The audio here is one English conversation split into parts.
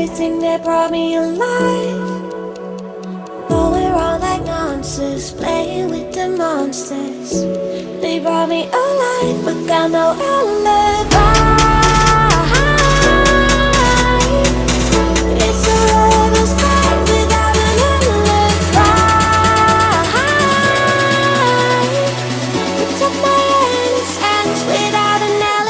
everything that brought me alive. Going around like monsters, playing with the monsters. They brought me alive, but got no alibi. It's a lover's fight without an alibi. You took my innocence without an alibi.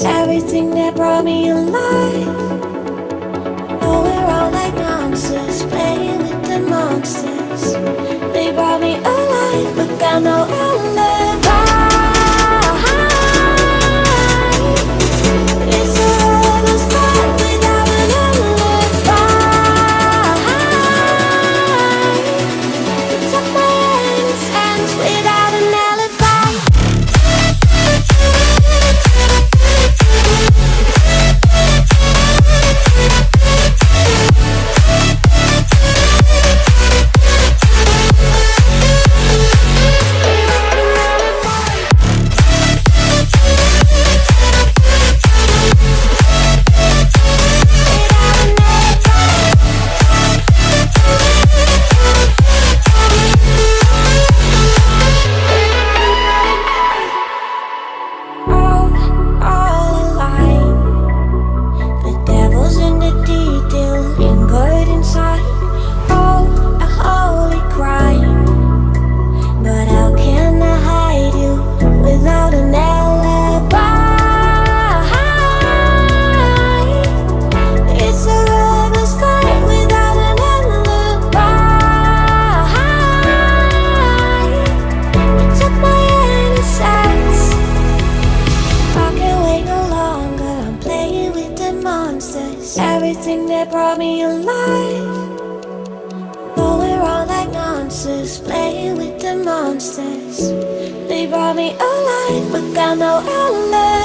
Everything that brought me alive. Going around like monsters, playing with the monsters. They brought me alive, but got no alibi. It's a lover's fight without an alibi. You took my innocence without an alibi. Everything that brought me alive. Going around like monsters, playing with the monsters. They brought me alive, but got no alibi.